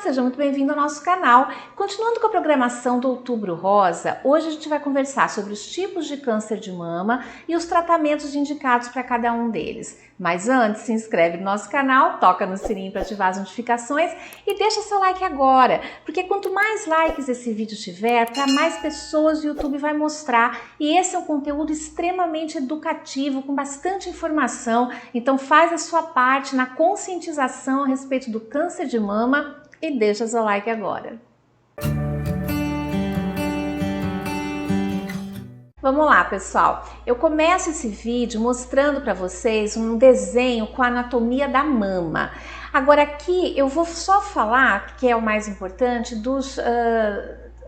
Seja muito bem-vindo ao nosso canal. Continuando com a programação do Outubro Rosa, hoje a gente vai conversar sobre os tipos de câncer de mama e os tratamentos indicados para cada um deles. Mas antes, se inscreve no nosso canal, toca no sininho para ativar as notificações e deixa seu like agora, porque quanto mais likes esse vídeo tiver, para mais pessoas o YouTube vai mostrar. E esse é um conteúdo extremamente educativo, com bastante informação, então faz a sua parte na conscientização a respeito do câncer de mama e deixa seu like agora. Vamos lá, pessoal. Eu começo esse vídeo mostrando para vocês um desenho com a anatomia da mama. Agora aqui eu vou só falar, que é o mais importante,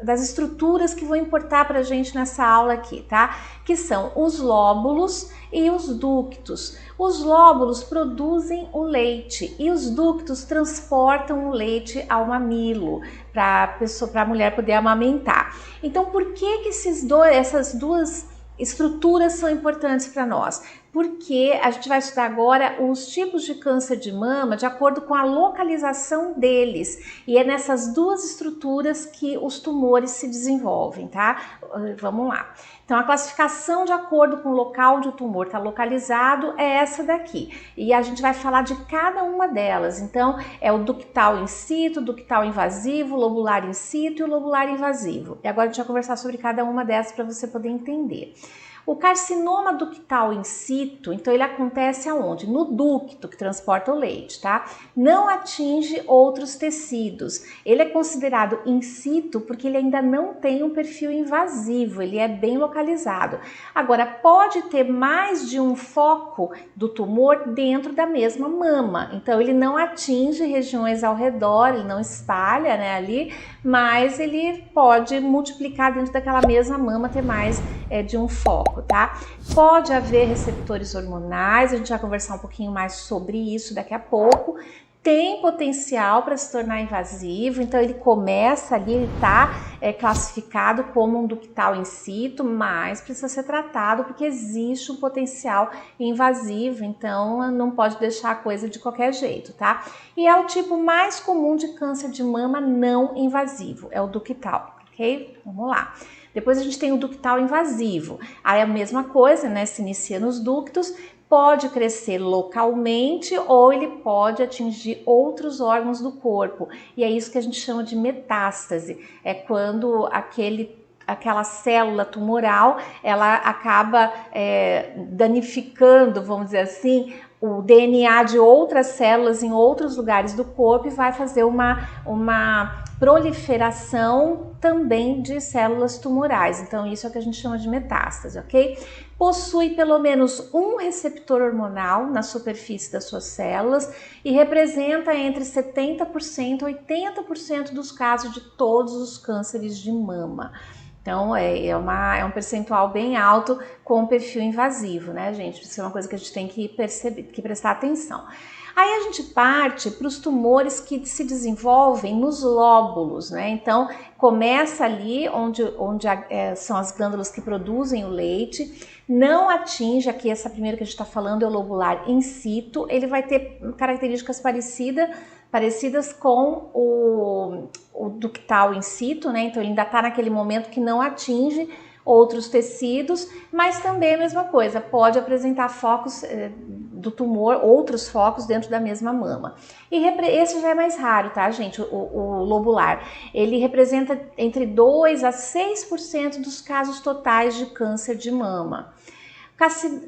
das estruturas que vão importar para a gente nessa aula aqui, tá? Que são os lóbulos e os ductos. Os lóbulos produzem o leite e os ductos transportam o leite ao mamilo para a mulher poder amamentar. Então, por que essas duas estruturas são importantes para nós? Porque a gente vai estudar agora os tipos de câncer de mama de acordo com a localização deles. E é nessas duas estruturas que os tumores se desenvolvem, tá? Vamos lá. Então, a classificação de acordo com o local onde o tumor está localizado é essa daqui. E a gente vai falar de cada uma delas. Então, é o ductal in situ, ductal invasivo, lobular in situ e o lobular invasivo. E agora a gente vai conversar sobre cada uma dessas para você poder entender. O carcinoma ductal in situ, então ele acontece aonde? No ducto que transporta o leite, tá? Não atinge outros tecidos. Ele é considerado in situ porque ele ainda não tem um perfil invasivo, ele é bem localizado. Agora, pode ter mais de um foco do tumor dentro da mesma mama. Então, ele não atinge regiões ao redor, ele não espalha, né, ali, mas ele pode multiplicar dentro daquela mesma mama, ter mais de um foco, tá? Pode haver receptores hormonais, a gente vai conversar um pouquinho mais sobre isso daqui a pouco. Tem potencial para se tornar invasivo, então ele começa ali, ele está classificado como um ductal in situ, mas precisa ser tratado porque existe um potencial invasivo, então não pode deixar a coisa de qualquer jeito, tá? E é o tipo mais comum de câncer de mama não invasivo, é o ductal, ok? Vamos lá. Depois a gente tem o ductal invasivo, aí é a mesma coisa, né? Se inicia nos ductos, pode crescer localmente ou ele pode atingir outros órgãos do corpo. E é isso que a gente chama de metástase. É quando aquela célula tumoral, ela acaba danificando, vamos dizer assim, o DNA de outras células em outros lugares do corpo e vai fazer uma proliferação também de células tumorais. Então, isso é o que a gente chama de metástase, ok? Possui pelo menos um receptor hormonal na superfície das suas células e representa entre 70% e 80% dos casos de todos os cânceres de mama. Então, é um percentual bem alto com perfil invasivo, né, gente? Isso é uma coisa que a gente tem que perceber, que prestar atenção. Aí a gente parte para os tumores que se desenvolvem nos lóbulos, né? Então, começa ali onde são as glândulas que produzem o leite, não atinge, aqui essa primeira que a gente está falando é o lobular in situ, ele vai ter características parecidas com o ductal in situ, né? Então ele ainda está naquele momento que não atinge outros tecidos, mas também a mesma coisa, pode apresentar focos do tumor, outros focos dentro da mesma mama. E esse já é mais raro, tá, gente? O lobular, ele representa entre 2 a 6% dos casos totais de câncer de mama.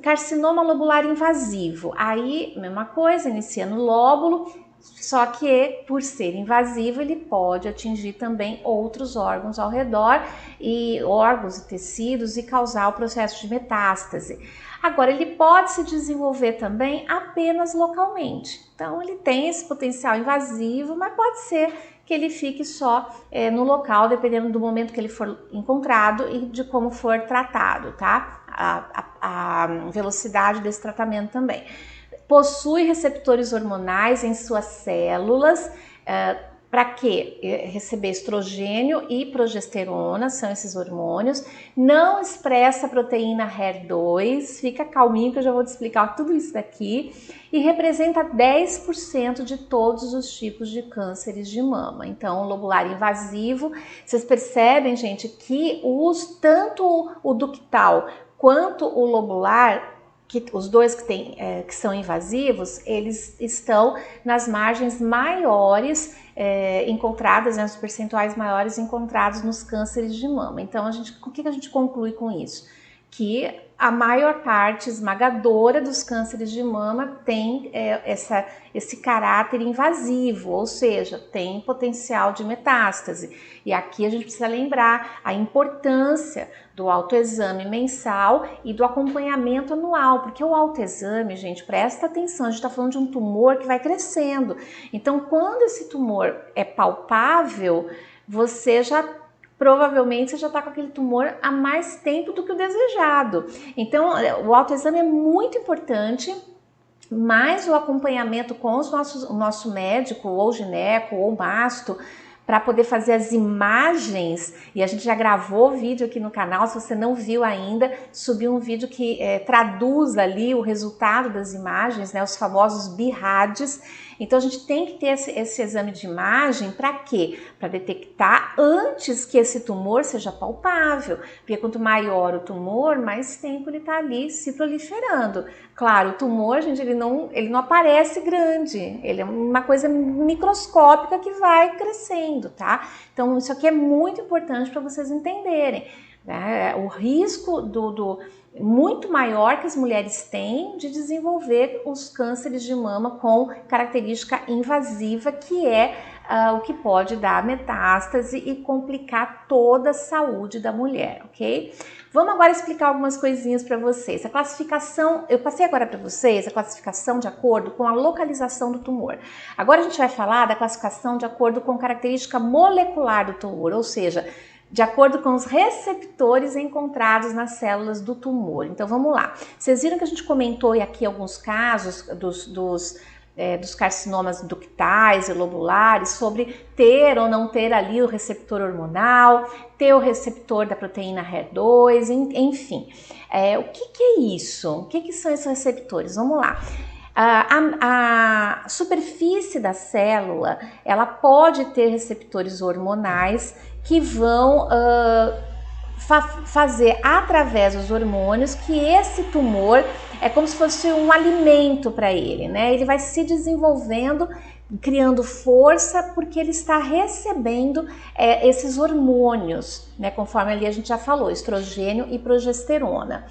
Carcinoma lobular invasivo, aí mesma coisa, inicia no lóbulo, só que por ser invasivo ele pode atingir também outros órgãos ao redor e órgãos e tecidos e causar o processo de metástase. Agora ele pode se desenvolver também apenas localmente, então ele tem esse potencial invasivo, mas pode ser que ele fique só no local, dependendo do momento que ele for encontrado e de como for tratado, tá? A velocidade desse tratamento também. Possui receptores hormonais em suas células Para quê? Receber estrogênio e progesterona, são esses hormônios. Não expressa proteína HER2, fica calminho que eu já vou te explicar tudo isso daqui. E representa 10% de todos os tipos de cânceres de mama. Então, o lobular invasivo, vocês percebem, gente, que tanto o ductal quanto o lobular, os dois que são invasivos, eles estão nas margens maiores encontradas, né, os percentuais maiores encontrados nos cânceres de mama. Então, o que a gente conclui com isso? Que a maior parte esmagadora dos cânceres de mama tem esse caráter invasivo, ou seja, tem potencial de metástase. E aqui a gente precisa lembrar a importância do autoexame mensal e do acompanhamento anual, porque o autoexame, gente, presta atenção, a gente está falando de um tumor que vai crescendo. Então, quando esse tumor é palpável, provavelmente você já está com aquele tumor há mais tempo do que o desejado. Então, o autoexame é muito importante, mas o acompanhamento com o nosso médico, ou gineco, ou masto, para poder fazer as imagens, e a gente já gravou vídeo aqui no canal, se você não viu ainda, subiu um vídeo que traduz ali o resultado das imagens, né, os famosos BIRADs. Então a gente tem que ter esse exame de imagem para quê? Para detectar antes que esse tumor seja palpável, porque quanto maior o tumor, mais tempo ele está ali se proliferando. Claro, o tumor, gente, ele não aparece grande, ele é uma coisa microscópica que vai crescendo, tá? Então isso aqui é muito importante para vocês entenderem, né? O risco muito maior que as mulheres têm de desenvolver os cânceres de mama com característica invasiva, que é o que pode dar metástase e complicar toda a saúde da mulher, ok? Vamos agora explicar algumas coisinhas para vocês. A classificação, eu passei agora para vocês a classificação de acordo com a localização do tumor. Agora a gente vai falar da classificação de acordo com característica molecular do tumor, ou seja, de acordo com os receptores encontrados nas células do tumor. Então vamos lá. Vocês viram que a gente comentou aqui alguns casos dos carcinomas ductais e lobulares, sobre ter ou não ter ali o receptor hormonal, ter o receptor da proteína HER2, enfim. O que é isso? O que são esses receptores? Vamos lá. A superfície da célula, ela pode ter receptores hormonais que vão fazer através dos hormônios que esse tumor é como se fosse um alimento para ele, né? Ele vai se desenvolvendo, criando força, porque ele está recebendo esses hormônios, né? Conforme ali a gente já falou, estrogênio e progesterona.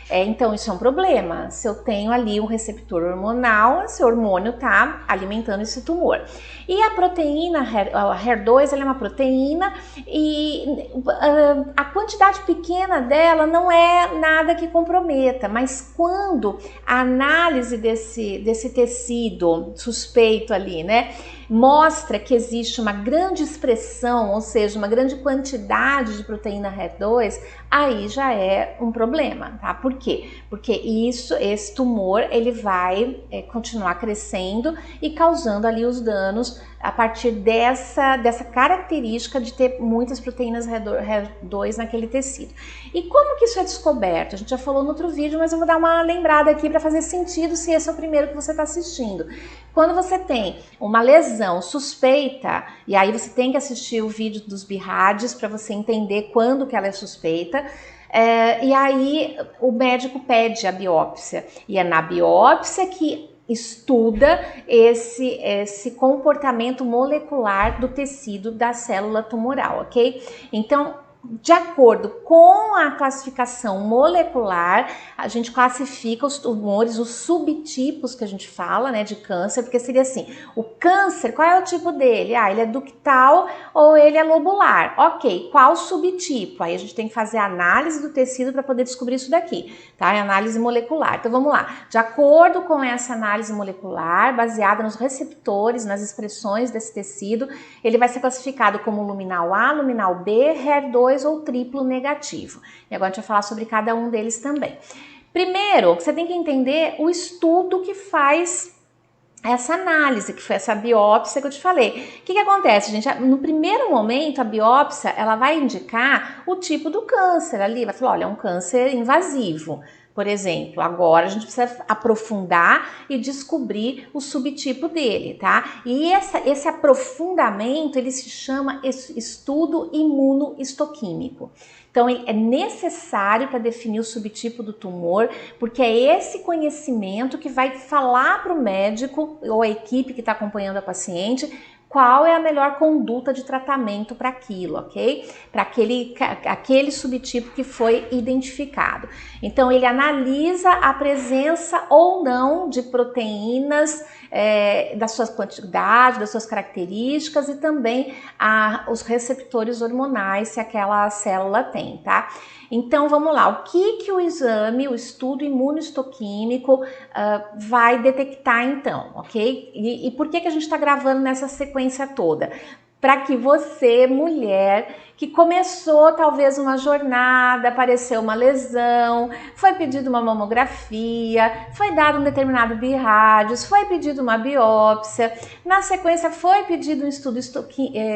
Então isso é um problema. Se eu tenho ali um receptor hormonal, esse hormônio está alimentando esse tumor. E a proteína HER2, ela é uma proteína e a quantidade pequena dela não é nada que comprometa, mas quando a análise desse tecido suspeito ali, né, mostra que existe uma grande expressão, ou seja, uma grande quantidade de proteína HER2, aí já é um problema, tá? Por quê? Porque esse tumor, ele vai continuar crescendo e causando ali os danos a partir dessa característica de ter muitas proteínas HER2 naquele tecido. E como que isso é descoberto? A gente já falou no outro vídeo, mas eu vou dar uma lembrada aqui para fazer sentido se esse é o primeiro que você está assistindo. Quando você tem uma lesão suspeita, e aí você tem que assistir o vídeo dos BIRADs para você entender quando que ela é suspeita, e aí o médico pede a biópsia, e é na biópsia que estuda esse comportamento molecular do tecido da célula tumoral, ok? Então, de acordo com a classificação molecular, a gente classifica os tumores, os subtipos que a gente fala, né, de câncer, porque seria assim, o câncer, qual é o tipo dele? Ele é ductal ou ele é lobular? Ok, qual subtipo? Aí a gente tem que fazer a análise do tecido para poder descobrir isso daqui, tá? É análise molecular. Então vamos lá, de acordo com essa análise molecular, baseada nos receptores, nas expressões desse tecido, ele vai ser classificado como luminal A, luminal B, HER2 ou triplo negativo. E agora a gente vai falar sobre cada um deles também. Primeiro, você tem que entender o estudo que faz essa análise, que foi essa biópsia que eu te falei. O que acontece, gente? No primeiro momento, a biópsia, ela vai indicar o tipo do câncer ali, vai falar, olha, é um câncer invasivo, por exemplo. Agora a gente precisa aprofundar e descobrir o subtipo dele, tá? E esse aprofundamento, ele se chama estudo imunohistoquímico. Então, é necessário para definir o subtipo do tumor, porque é esse conhecimento que vai falar para o médico ou a equipe que está acompanhando a paciente qual é a melhor conduta de tratamento para aquilo, ok? Para aquele subtipo que foi identificado. Então, ele analisa a presença ou não de proteínas, das suas quantidades, das suas características e também os receptores hormonais, se aquela célula tem, tá? Então, vamos lá, o que o exame, o estudo imunohistoquímico vai detectar então, ok? E por que a gente está gravando nessa sequência toda? Para que você, mulher, que começou talvez uma jornada, apareceu uma lesão, foi pedido uma mamografia, foi dado um determinado birrádios, foi pedido uma biópsia, na sequência foi pedido um estudo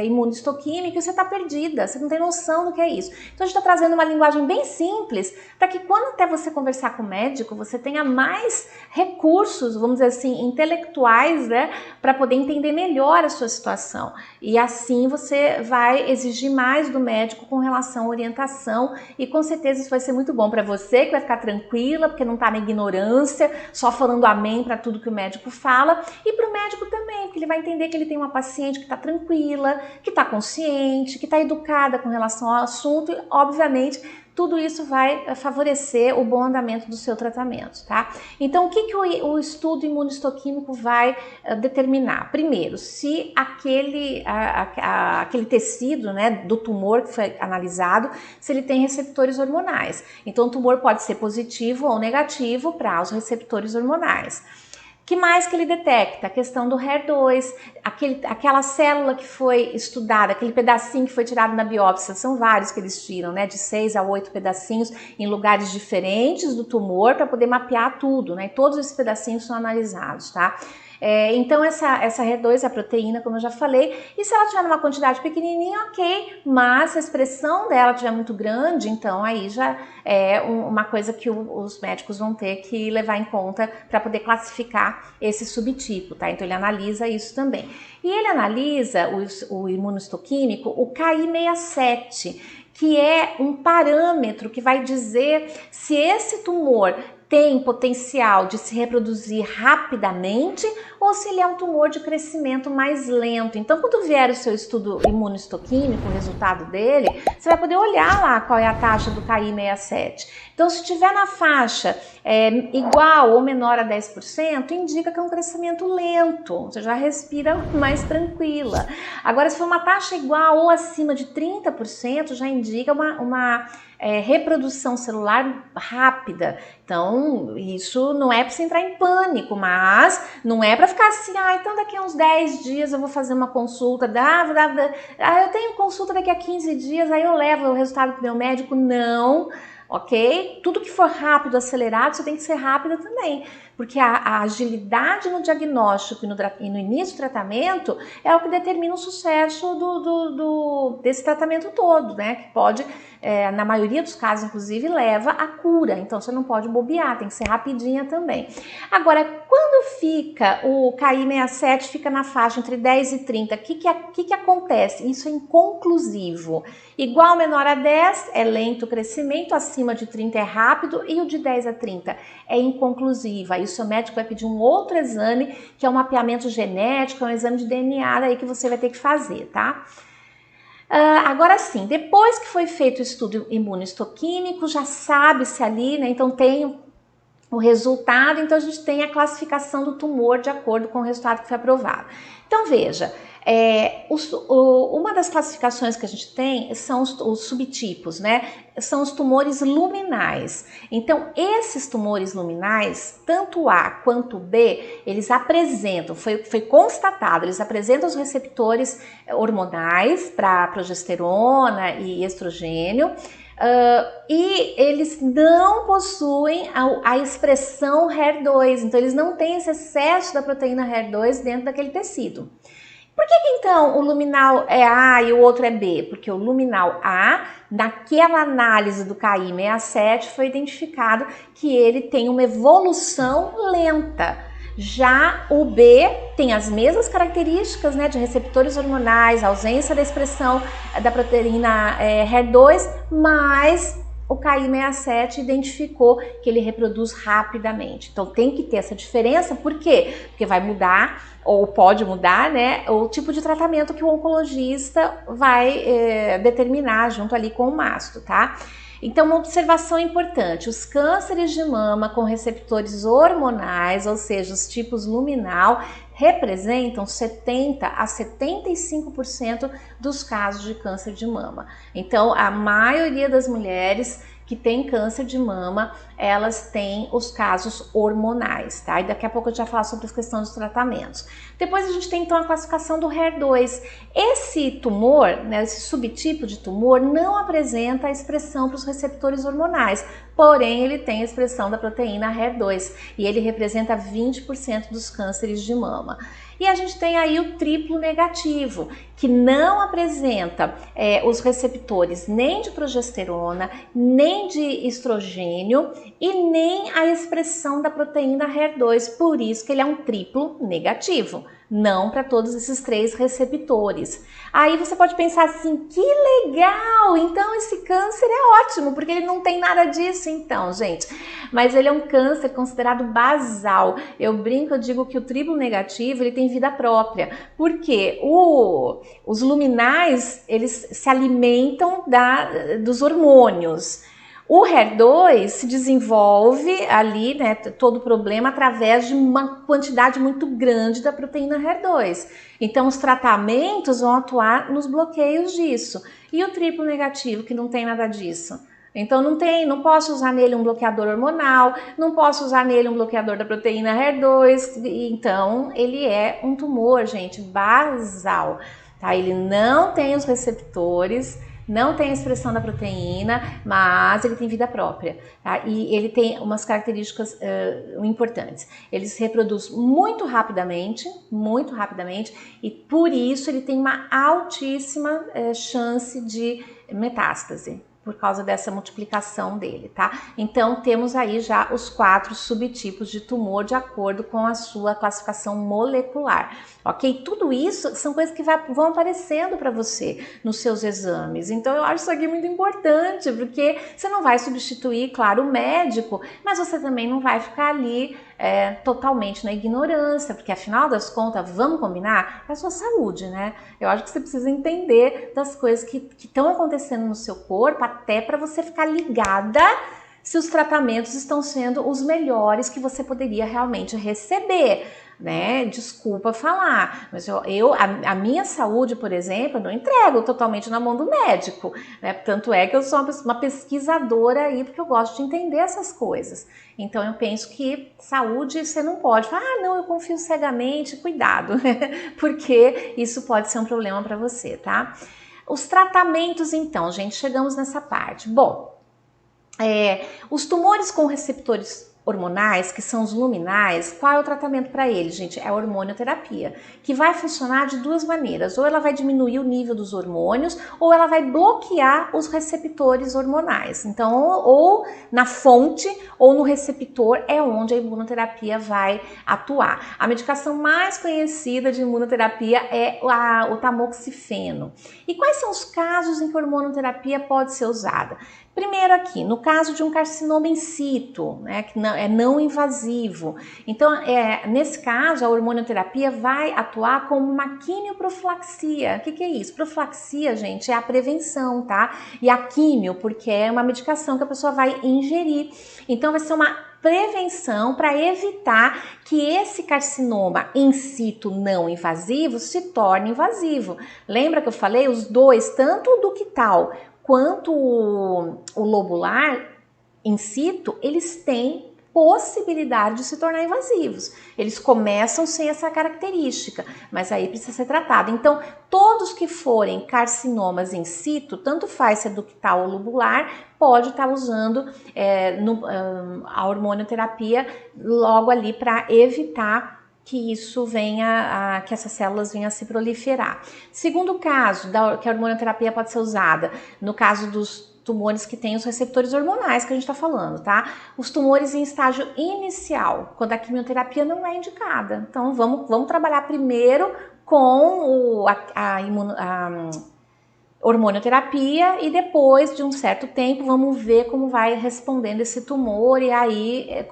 imunohistoquímico e você está perdida, você não tem noção do que é isso. Então a gente está trazendo uma linguagem bem simples para que quando até você conversar com o médico, você tenha mais recursos, vamos dizer assim, intelectuais, né, para poder entender melhor a sua situação. E assim você vai exigir mais do médico com relação à orientação e com certeza isso vai ser muito bom para você, que vai ficar tranquila, porque não está na ignorância, só falando amém para tudo que o médico fala, e para o médico também, porque ele vai entender que ele tem uma paciente que está tranquila, que está consciente, que está educada com relação ao assunto e, obviamente, tudo isso vai favorecer o bom andamento do seu tratamento, tá? Então, o que o estudo imunohistoquímico vai determinar? Primeiro, se aquele tecido, né, do tumor que foi analisado, se ele tem receptores hormonais. Então, o tumor pode ser positivo ou negativo para os receptores hormonais. Que mais que ele detecta? A questão do HER2, aquela célula que foi estudada, aquele pedacinho que foi tirado na biópsia, são vários que eles tiram, né? De 6 a 8 pedacinhos em lugares diferentes do tumor para poder mapear tudo, né? E todos esses pedacinhos são analisados, tá? Então essa HER2 é a proteína, como eu já falei, e se ela tiver numa quantidade pequenininha, ok, mas se a expressão dela estiver muito grande, então aí já é uma coisa que os médicos vão ter que levar em conta para poder classificar esse subtipo, tá? Então ele analisa isso também. E ele analisa o imunohistoquímico, o KI67, que é um parâmetro que vai dizer se esse tumor tem potencial de se reproduzir rapidamente ou se ele é um tumor de crescimento mais lento. Então, quando vier o seu estudo imunohistoquímico, o resultado dele, você vai poder olhar lá qual é a taxa do KI67. Então, se estiver na faixa igual ou menor a 10%, indica que é um crescimento lento, você já respira mais tranquila. Agora, se for uma taxa igual ou acima de 30%, já indica uma reprodução celular rápida. Então, isso não é para você entrar em pânico, mas não é para ficar assim, então daqui a uns 10 dias eu vou fazer uma consulta, eu tenho consulta daqui a 15 dias, aí eu levo o resultado pro meu médico. Não, ok? Tudo que for rápido, acelerado, você tem que ser rápida também, porque a agilidade no diagnóstico e no início do tratamento é o que determina o sucesso desse tratamento todo, né? Que pode, na maioria dos casos, inclusive, leva à cura. Então, você não pode bobear, tem que ser rapidinha também. Agora, quando fica o KI67, fica na faixa entre 10 e 30, o que acontece? Isso é inconclusivo. Igual menor a 10 é lento o crescimento, acima de 30 é rápido e o de 10 a 30 é inconclusiva. Aí o seu médico vai pedir um outro exame, que é um mapeamento genético, é um exame de DNA aí que você vai ter que fazer, tá? Agora sim, depois que foi feito o estudo imunohistoquímico, já sabe-se ali, né? Então tem o resultado, então a gente tem a classificação do tumor de acordo com o resultado que foi aprovado. Então veja, uma das classificações que a gente tem são os subtipos, né? São os tumores luminais. Então, esses tumores luminais, tanto A quanto B, eles apresentam, foi constatado, eles apresentam os receptores hormonais para progesterona e estrogênio, e eles não possuem a expressão HER2, então eles não têm esse excesso da proteína HER2 dentro daquele tecido. Por que então o luminal é A e o outro é B? Porque o luminal A, naquela análise do KI67, foi identificado que ele tem uma evolução lenta. Já o B tem as mesmas características, né, de receptores hormonais, ausência da expressão da proteína HER2, mas o KI67 identificou que ele reproduz rapidamente. Então tem que ter essa diferença, por quê? Porque vai mudar, ou pode mudar, né, o tipo de tratamento que o oncologista vai determinar junto ali com o mastro, tá? Então, uma observação importante, os cânceres de mama com receptores hormonais, ou seja, os tipos luminal, representam 70 a 75% dos casos de câncer de mama. Então, a maioria das mulheres que tem câncer de mama, elas têm os casos hormonais, tá? E daqui a pouco eu já falo sobre as questões dos tratamentos. Depois a gente tem então a classificação do HER2. Esse tumor, né, esse subtipo de tumor, não apresenta a expressão para os receptores hormonais, porém ele tem a expressão da proteína HER2 e ele representa 20% dos cânceres de mama. E a gente tem aí o triplo negativo, que não apresenta os receptores nem de progesterona, nem de estrogênio e nem a expressão da proteína HER2, por isso que ele é um triplo negativo, não para todos esses três receptores. Aí você pode pensar assim, que legal, então esse câncer é ótimo, porque ele não tem nada disso então, gente. Mas ele é um câncer considerado basal. Eu brinco, eu digo que o triplo negativo, ele tem vida própria, porque os luminais, eles se alimentam dos hormônios. O HER2 se desenvolve ali, né, todo o problema através de uma quantidade muito grande da proteína HER2. Então, os tratamentos vão atuar nos bloqueios disso. E o triplo negativo, que não tem nada disso? Então, não posso usar nele um bloqueador hormonal, não posso usar nele um bloqueador da proteína HER2. Então, ele é um tumor, gente, basal. Tá? Ele não tem os receptores, não tem a expressão da proteína, mas ele tem vida própria, tá? E ele tem umas características importantes. Ele se reproduz muito rapidamente, e por isso ele tem uma altíssima chance de metástase, por causa dessa multiplicação dele, tá? Então, temos aí já os 4 subtipos de tumor de acordo com a sua classificação molecular, ok? Tudo isso são coisas que vão aparecendo para você nos seus exames. Então, eu acho isso aqui muito importante, porque você não vai substituir, claro, o médico, mas você também não vai ficar ali totalmente na ignorância, porque afinal das contas, vamos combinar? É a sua saúde, né? Eu acho que você precisa entender das coisas que estão acontecendo no seu corpo, até para você ficar ligada se os tratamentos estão sendo os melhores que você poderia realmente receber, né? Desculpa falar, mas a minha saúde, por exemplo, eu não entrego totalmente na mão do médico, né? Tanto é que eu sou uma pesquisadora aí, porque eu gosto de entender essas coisas. Então eu penso que saúde você não pode falar, não, eu confio cegamente, cuidado, porque isso pode ser um problema para você, tá? Os tratamentos, então, gente, chegamos nessa parte. Bom, os tumores com receptores hormonais, que são os luminais, qual é o tratamento para eles, gente? É a hormonioterapia, que vai funcionar de duas maneiras. Ou ela vai diminuir o nível dos hormônios, ou ela vai bloquear os receptores hormonais. Então, ou na fonte, ou no receptor é onde a imunoterapia vai atuar. A medicação mais conhecida de imunoterapia é o tamoxifeno. E quais são os casos em que a hormonoterapia pode ser usada? Primeiro aqui, no caso de um carcinoma in situ, né, que é não invasivo. Então, nesse caso, a hormonioterapia vai atuar como uma quimioprofilaxia. O que é isso? Profilaxia, gente, é a prevenção, tá? E a químio, porque é uma medicação que a pessoa vai ingerir. Então, vai ser uma prevenção para evitar que esse carcinoma in situ não invasivo se torne invasivo. Lembra que eu falei? Os dois, tanto o ductal quanto o lobular in situ, eles têm possibilidade de se tornar invasivos. Eles começam sem essa característica, mas aí precisa ser tratado. Então, todos que forem carcinomas in situ, tanto faz se é ductal ou lobular, pode estar usando a hormonioterapia logo ali para evitar que isso venha, que essas células venham a se proliferar. Segundo caso, que a hormonioterapia pode ser usada, no caso dos tumores que têm os receptores hormonais que a gente está falando, tá? Os tumores em estágio inicial, quando a quimioterapia não é indicada. Então, vamos trabalhar primeiro com a hormonioterapia e depois de um certo tempo vamos ver como vai respondendo esse tumor e aí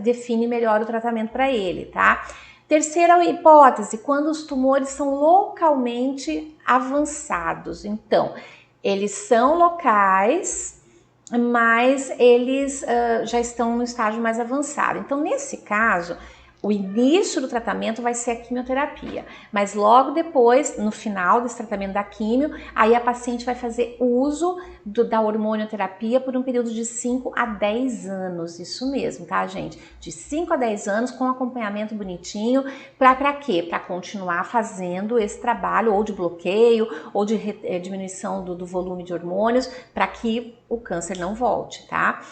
define melhor o tratamento para ele, tá? Terceira hipótese, quando os tumores são localmente avançados. Então, eles são locais, mas eles já estão no estágio mais avançado. Então, nesse caso, o início do tratamento vai ser a quimioterapia, mas logo depois, no final desse tratamento da quimio, aí a paciente vai fazer uso da hormonioterapia por um período de 5 a 10 anos, isso mesmo, tá, gente? De 5 a 10 anos com acompanhamento bonitinho, pra quê? Pra continuar fazendo esse trabalho ou de bloqueio ou de diminuição do volume de hormônios para que o câncer não volte, tá?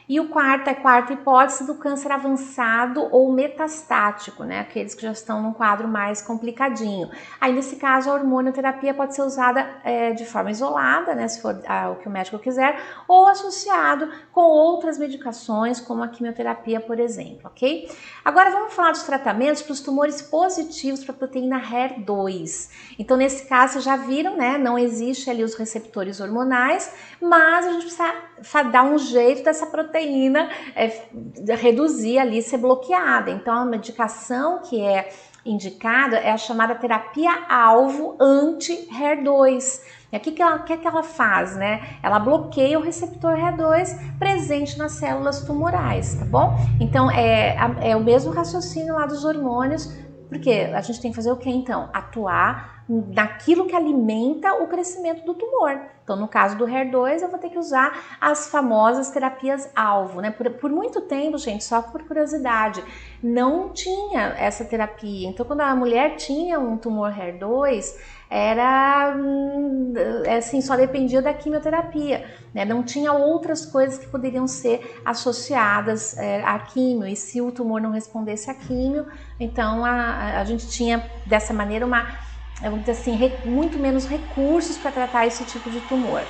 E a quarta hipótese do câncer avançado ou metastático, né? Aqueles que já estão num quadro mais complicadinho. Aí, nesse caso, a hormonioterapia pode ser usada de forma isolada, né? Se for o que o médico quiser, ou associado com outras medicações, como a quimioterapia, por exemplo, ok? Agora, vamos falar dos tratamentos para os tumores positivos para a proteína HER2. Então, nesse caso, vocês já viram, né? Não existe ali os receptores hormonais, mas a gente precisa dar um jeito dessa proteína reduzir ali, ser bloqueada. Então, a medicação que é indicada é a chamada terapia-alvo anti-HER2. E o que ela faz, né? Ela bloqueia o receptor HER2 presente nas células tumorais, tá bom? Então, é o mesmo raciocínio lá dos hormônios, porque a gente tem que fazer o que então? Atuar naquilo que alimenta o crescimento do tumor. Então, no caso do HER2, eu vou ter que usar as famosas terapias-alvo, né? Por muito tempo, gente, só por curiosidade, não tinha essa terapia. Então, quando a mulher tinha um tumor HER2, era assim, só dependia da quimioterapia, né? Não tinha outras coisas que poderiam ser associadas à quimio, e se o tumor não respondesse à quimio, então a gente tinha dessa maneira vamos dizer assim, muito menos recursos para tratar esse tipo de tumor.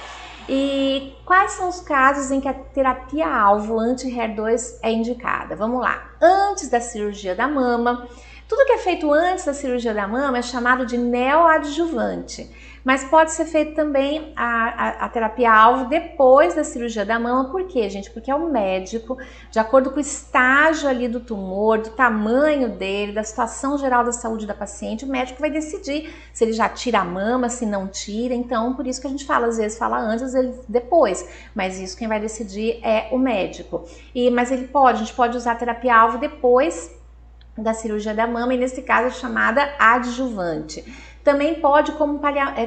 E quais são os casos em que a terapia-alvo anti-HER2 é indicada? Vamos lá. Antes da cirurgia da mama, tudo que é feito antes da cirurgia da mama é chamado de neoadjuvante, mas pode ser feito também a terapia-alvo depois da cirurgia da mama. Por quê, gente? Porque é o médico, de acordo com o estágio ali do tumor, do tamanho dele, da situação geral da saúde da paciente, o médico vai decidir se ele já tira a mama, se não tira. Então, por isso que a gente fala, às vezes fala antes, às vezes depois, mas isso quem vai decidir é o médico. Mas a gente pode usar a terapia-alvo depois da cirurgia da mama, e nesse caso é chamada adjuvante. Também pode como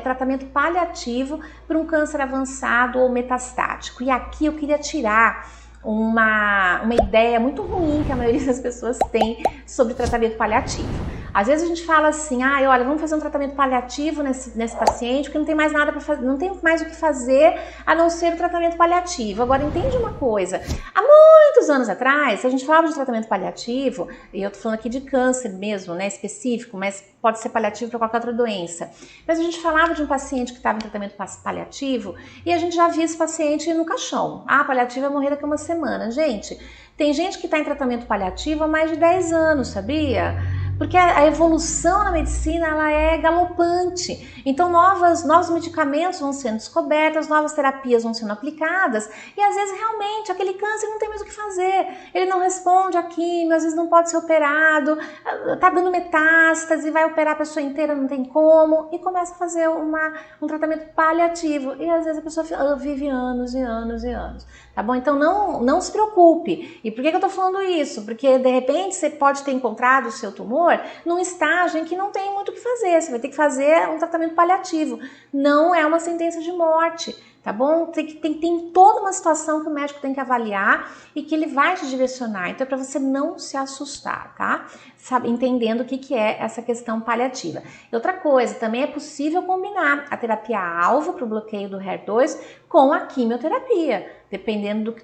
tratamento paliativo para um câncer avançado ou metastático. E aqui eu queria tirar uma ideia muito ruim que a maioria das pessoas tem sobre tratamento paliativo. Às vezes a gente fala assim, olha, vamos fazer um tratamento paliativo nesse paciente, porque não tem mais nada para fazer, não tem mais o que fazer a não ser o tratamento paliativo. Agora, entende uma coisa, há muitos anos atrás, a gente falava de tratamento paliativo, e eu tô falando aqui de câncer mesmo, né, específico, mas pode ser paliativo para qualquer outra doença. Mas a gente falava de um paciente que estava em tratamento paliativo, e a gente já via esse paciente no caixão. Paliativo vai morrer daqui a uma semana. Gente, tem gente que está em tratamento paliativo há mais de 10 anos, sabia? Porque a evolução na medicina, ela é galopante. Então, novos medicamentos vão sendo descobertos, novas terapias vão sendo aplicadas, e às vezes realmente aquele câncer não tem mais o que fazer. Ele não responde à quimio, às vezes não pode ser operado, tá dando metástase, vai operar a pessoa inteira, não tem como, e começa a fazer um tratamento paliativo. E às vezes a pessoa vive anos e anos e anos. Tá bom? Então não se preocupe. E por que eu tô falando isso? Porque de repente você pode ter encontrado o seu tumor num estágio em que não tem muito o que fazer. Você vai ter que fazer um tratamento paliativo. Não é uma sentença de morte, tá bom? Tem toda uma situação que o médico tem que avaliar e que ele vai te direcionar. Então é para você não se assustar, tá? Sabe, entendendo o que é essa questão paliativa. E outra coisa, também é possível combinar a terapia-alvo para o bloqueio do HER2 com a quimioterapia, dependendo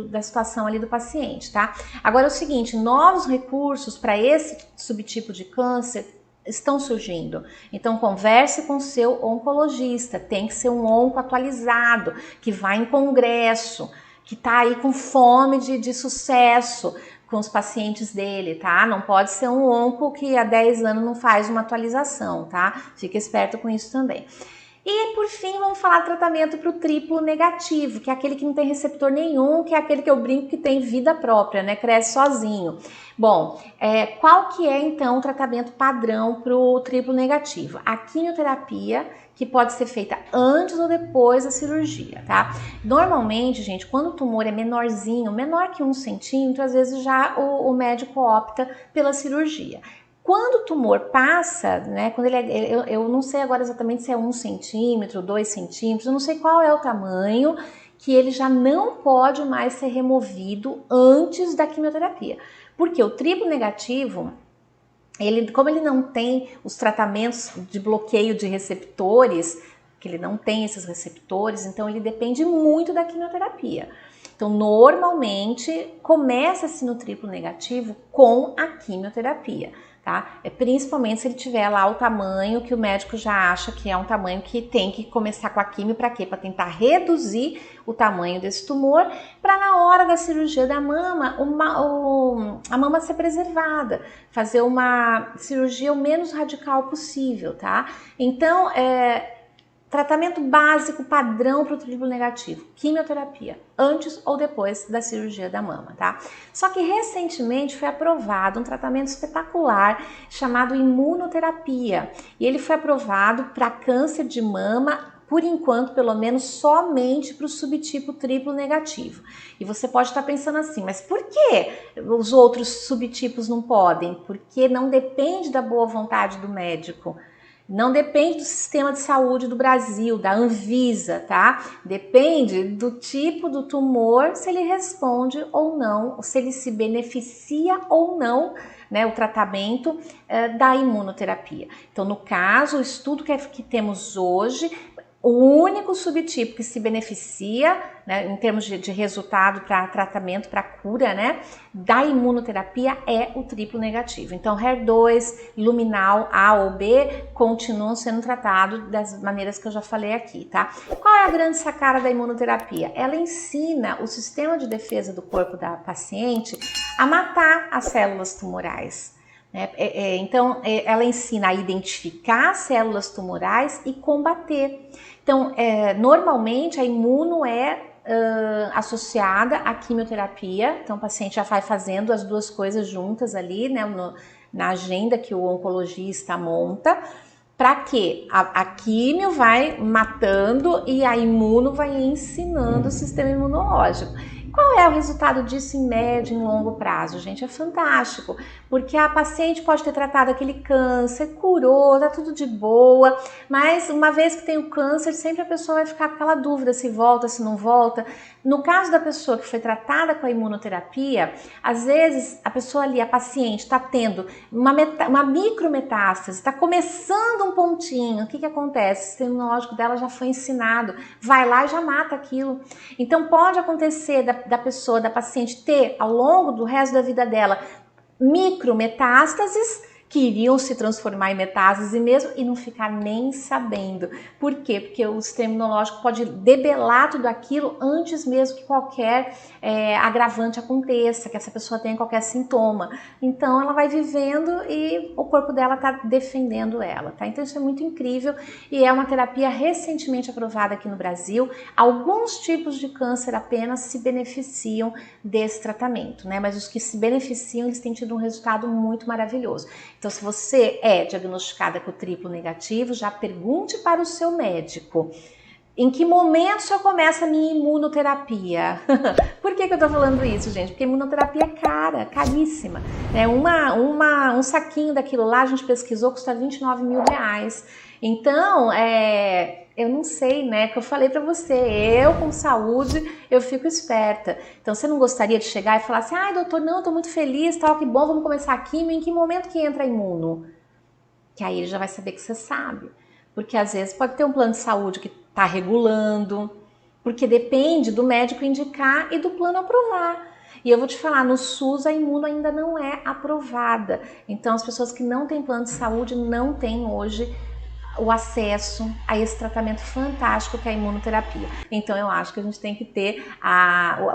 da situação ali do paciente, tá? Agora é o seguinte, novos recursos para esse subtipo de câncer estão surgindo. Então converse com seu oncologista, tem que ser um onco atualizado, que vai em congresso, que tá aí com fome de sucesso com os pacientes dele, tá? Não pode ser um onco que há 10 anos não faz uma atualização, tá? Fica esperto com isso também. E por fim, vamos falar tratamento para o triplo negativo, que é aquele que não tem receptor nenhum, que é aquele que eu brinco que tem vida própria, né? Cresce sozinho. Bom, qual que é então o tratamento padrão para o triplo negativo? A quimioterapia, que pode ser feita antes ou depois da cirurgia, tá? Normalmente, gente, quando o tumor é menorzinho, menor que 1 centímetro, às vezes já o médico opta pela cirurgia. Quando o tumor passa, né, quando eu não sei agora exatamente se é 1 centímetro, 2 centímetros, eu não sei qual é o tamanho, que ele já não pode mais ser removido antes da quimioterapia. Porque o triplo negativo, como ele não tem os tratamentos de bloqueio de receptores, que ele não tem esses receptores, então ele depende muito da quimioterapia. Então, normalmente, começa-se no triplo negativo com a quimioterapia, tá? Principalmente se ele tiver lá o tamanho que o médico já acha que é um tamanho que tem que começar com a quimio, para quê? Para tentar reduzir o tamanho desse tumor, para na hora da cirurgia da mama, a mama ser preservada, fazer uma cirurgia o menos radical possível, tá? Então, tratamento básico, padrão para o triplo negativo, quimioterapia, antes ou depois da cirurgia da mama, tá? Só que recentemente foi aprovado um tratamento espetacular chamado imunoterapia, e ele foi aprovado para câncer de mama, por enquanto, pelo menos, somente para o subtipo triplo negativo. E você pode estar pensando assim, mas por que os outros subtipos não podem? Porque não depende da boa vontade do médico. Não depende do sistema de saúde do Brasil, da Anvisa, tá? Depende do tipo do tumor, se ele responde ou não, se ele se beneficia ou não, né, o tratamento da imunoterapia. Então, no caso, o estudo que temos hoje, o único subtipo que se beneficia, né, em termos de resultado para tratamento, para cura, né, da imunoterapia é o triplo negativo. Então, HER2, luminal A ou B continuam sendo tratados das maneiras que eu já falei aqui, tá? Qual é a grande sacada da imunoterapia? Ela ensina o sistema de defesa do corpo da paciente a matar as células tumorais. Então, ela ensina a identificar células tumorais e combater. Então, normalmente a imuno é associada à quimioterapia, então o paciente já vai fazendo as duas coisas juntas ali, né, na agenda que o oncologista monta, para que a químio vai matando e a imuno vai ensinando o sistema imunológico. Qual é o resultado disso em médio e em longo prazo, gente? É fantástico, porque a paciente pode ter tratado aquele câncer, curou, tá tudo de boa, mas uma vez que tem o câncer, sempre a pessoa vai ficar com aquela dúvida se volta, se não volta. No caso da pessoa que foi tratada com a imunoterapia, às vezes a pessoa ali, a paciente, está tendo uma micrometástase, está começando um pontinho, o que acontece? O sistema imunológico dela já foi ensinado, vai lá e já mata aquilo. Então pode acontecer da paciente ter, ao longo do resto da vida dela, micrometástases que iriam se transformar em metástase mesmo e não ficar nem sabendo. Por quê? Porque o sistema imunológico pode debelar tudo aquilo antes mesmo que qualquer agravante aconteça, que essa pessoa tenha qualquer sintoma. Então ela vai vivendo e o corpo dela está defendendo ela, tá? Então isso é muito incrível e é uma terapia recentemente aprovada aqui no Brasil. Alguns tipos de câncer apenas se beneficiam desse tratamento, né? Mas os que se beneficiam, eles têm tido um resultado muito maravilhoso. Então, se você é diagnosticada com triplo negativo, já pergunte para o seu médico: em que momento eu começo a minha imunoterapia? Por que eu tô falando isso, gente? Porque imunoterapia é cara, caríssima. Um saquinho daquilo lá, a gente pesquisou, custa R$29 mil. Então, Eu não sei, né? Que eu falei pra você, eu com saúde, eu fico esperta. Então você não gostaria de chegar e falar assim, ai doutor, não, eu tô muito feliz, tal, que bom, vamos começar a quimio, em que momento que entra imuno? Que aí ele já vai saber que você sabe. Porque às vezes pode ter um plano de saúde que tá regulando, porque depende do médico indicar e do plano aprovar. E eu vou te falar, no SUS a imuno ainda não é aprovada. Então as pessoas que não têm plano de saúde não têm hoje o acesso a esse tratamento fantástico que é a imunoterapia. Então eu acho que a gente tem que ter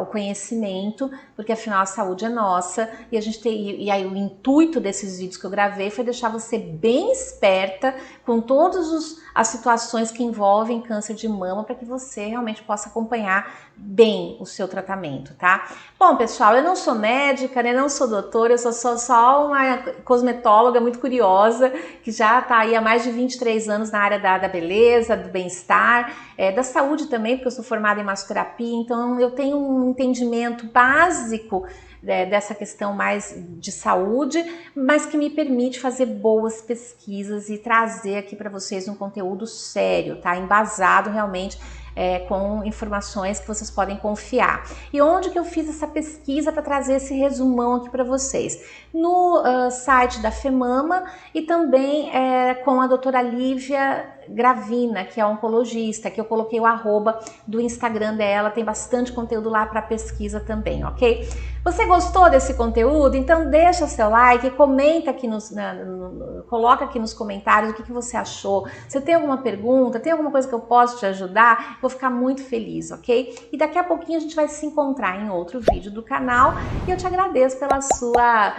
o conhecimento, porque afinal a saúde é nossa e a gente tem, e aí o intuito desses vídeos que eu gravei foi deixar você bem esperta com todas as situações que envolvem câncer de mama para que você realmente possa acompanhar bem o seu tratamento, tá? Bom, pessoal, eu não sou médica, né? Não sou doutora, eu sou só uma cosmetóloga muito curiosa que já está aí há mais de 23 anos na área da beleza, do bem-estar, da saúde também, porque eu sou formada em massoterapia, então eu tenho um entendimento básico dessa questão mais de saúde, mas que me permite fazer boas pesquisas e trazer aqui para vocês um conteúdo sério, tá? Embasado realmente com informações que vocês podem confiar. E onde que eu fiz essa pesquisa para trazer esse resumão aqui para vocês? No site da FEMAMA e também com a doutora Lívia Gravina, que é oncologista, que eu coloquei o arroba do Instagram dela, tem bastante conteúdo lá para pesquisa também, ok? Você gostou desse conteúdo? Então deixa seu like, comenta aqui coloca aqui nos comentários o que você achou. Se tem alguma pergunta, tem alguma coisa que eu posso te ajudar, vou ficar muito feliz, ok? E daqui a pouquinho a gente vai se encontrar em outro vídeo do canal e eu te agradeço pela sua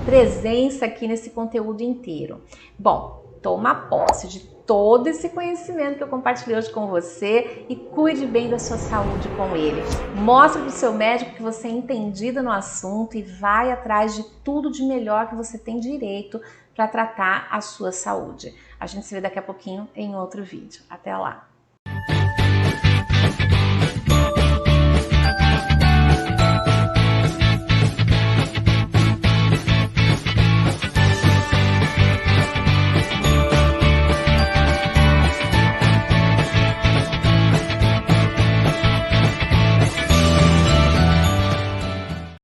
presença aqui nesse conteúdo inteiro. Bom, toma posse de todo esse conhecimento que eu compartilhei hoje com você e cuide bem da sua saúde com ele. Mostre para o seu médico que você é entendida no assunto e vai atrás de tudo de melhor que você tem direito para tratar a sua saúde. A gente se vê daqui a pouquinho em outro vídeo. Até lá!